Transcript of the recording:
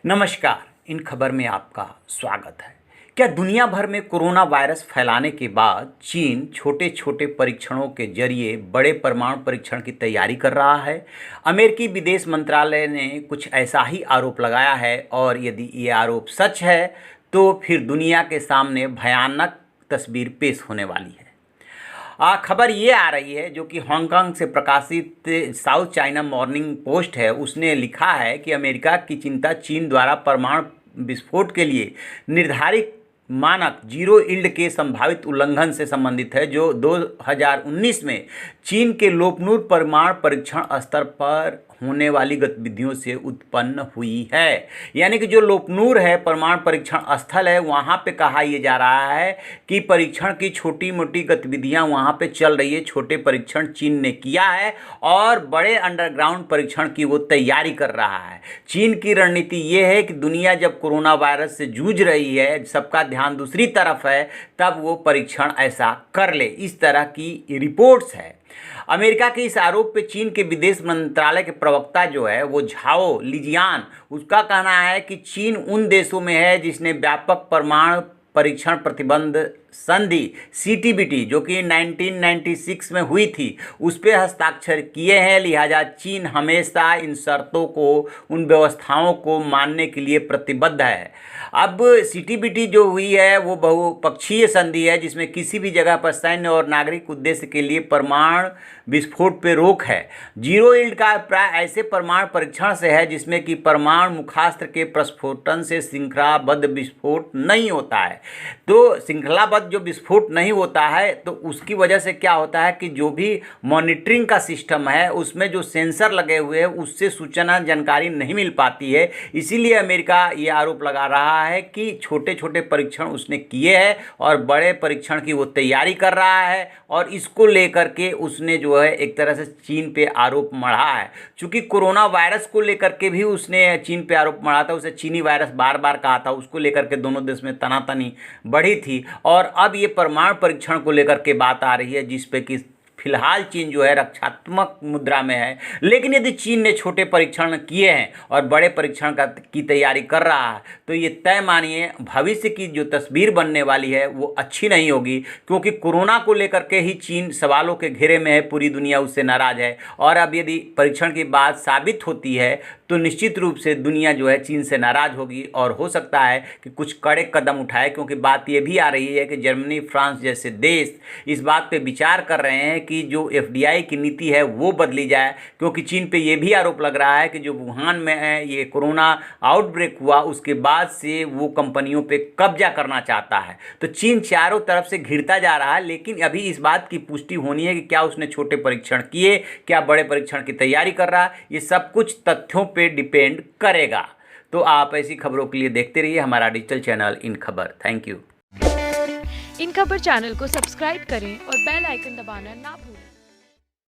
नमस्कार। इन खबर में आपका स्वागत है। क्या दुनिया भर में कोरोना वायरस फैलाने के बाद चीन छोटे छोटे परीक्षणों के जरिए बड़े परमाणु परीक्षण की तैयारी कर रहा है? अमेरिकी विदेश मंत्रालय ने कुछ ऐसा ही आरोप लगाया है और यदि ये आरोप सच है तो फिर दुनिया के सामने भयानक तस्वीर पेश होने वाली है। खबर ये आ रही है जो कि हांगकांग से प्रकाशित साउथ चाइना मॉर्निंग पोस्ट है। उसने लिखा है कि अमेरिका की चिंता चीन द्वारा परमाणु विस्फोट के लिए निर्धारित मानक जीरो यील्ड के संभावित उल्लंघन से संबंधित है, जो 2019 में चीन के लोपनूर परमाणु परीक्षण स्तर पर होने वाली गतिविधियों से उत्पन्न हुई है। यानी कि जो लोपनूर है परमाणु परीक्षण स्थल है, वहाँ पे कहा यह जा रहा है कि परीक्षण की छोटी मोटी गतिविधियाँ वहाँ पे चल रही है। छोटे परीक्षण चीन ने किया है और बड़े अंडरग्राउंड परीक्षण की वो तैयारी कर रहा है। चीन की रणनीति ये है कि दुनिया जब कोरोना वायरस से जूझ रही है, सबका ध्यान दूसरी तरफ है, तब वो परीक्षण ऐसा कर ले, इस तरह की रिपोर्ट्स है। अमेरिका के इस आरोप पे चीन के विदेश मंत्रालय के प्रवक्ता जो है वो झाओ लिजियान, उसका कहना है कि चीन उन देशों में है जिसने व्यापक परमाणु परीक्षण प्रतिबंध संधि CTBT जो कि 1996 में हुई थी, उस पर हस्ताक्षर किए हैं। लिहाजा चीन हमेशा इन शर्तों को, उन व्यवस्थाओं को मानने के लिए प्रतिबद्ध है। अब CTBT जो हुई है वो बहुपक्षीय संधि है जिसमें किसी भी जगह पर सैन्य और नागरिक उद्देश्य के लिए परमाणु विस्फोट पर रोक है। जीरो यील्ड का अभिप्राय ऐसे परमाणु परीक्षण से है जिसमें कि परमाणु मुखास्त्र के प्रस्फोटन से श्रृंखलाबद्ध विस्फोट नहीं होता है। तो श्रृंखलाबद्ध जो विस्फोट नहीं होता है तो उसकी वजह से क्या होता है कि जो भी मॉनिटरिंग का सिस्टम है उसमें जो सेंसर लगे हुए हैं उससे सूचना जानकारी नहीं मिल पाती है। इसीलिए अमेरिका ये आरोप लगा रहा है कि छोटे छोटे परीक्षण उसने किए हैं और बड़े परीक्षण की वो तैयारी कर रहा है, और इसको लेकर के उसने जो है एक तरह से चीन पे आरोप मढ़ा है। चूँकि कोरोना वायरस को लेकर के भी उसने चीन पे आरोप मढ़ा था, उसे चीनी वायरस बार बार कहा था, उसको लेकर के दोनों देश में तनातनी बढ़ी थी। और अब ये परमाणु परीक्षण को लेकर के बात आ रही है जिस पे कि फिलहाल चीन जो है रक्षात्मक मुद्रा में है। लेकिन यदि चीन ने छोटे परीक्षण किए हैं और बड़े परीक्षण की तैयारी कर रहा है तो ये तय मानिए भविष्य की जो तस्वीर बनने वाली है वो अच्छी नहीं होगी, क्योंकि कोरोना को लेकर के ही चीन सवालों के घेरे में है, पूरी दुनिया उससे नाराज है। और अब यदि परीक्षण की बात साबित होती है तो निश्चित रूप से दुनिया जो है चीन से नाराज होगी और हो सकता है कि कुछ कड़े कदम उठाए, क्योंकि बात ये भी आ रही है कि जर्मनी, फ्रांस जैसे देश इस बात पे विचार कर रहे हैं कि जो FDI की नीति है वो बदली जाए, क्योंकि चीन पे ये भी आरोप लग रहा है कि जो वुहान में है ये कोरोना आउटब्रेक हुआ उसके बाद से वो कंपनियों पे कब्जा करना चाहता है। तो चीन चारों तरफ से घिरता जा रहा है, लेकिन अभी इस बात की पुष्टि होनी है कि क्या उसने छोटे परीक्षण किए, क्या बड़े परीक्षण की तैयारी कर रहा है, ये सब कुछ तथ्यों पे डिपेंड करेगा। तो आप ऐसी खबरों के लिए देखते रहिए हमारा डिजिटल चैनल इन खबर। Thank you. इन खबर चैनल को सब्सक्राइब करें और बेल आइकन दबाना ना भूलें।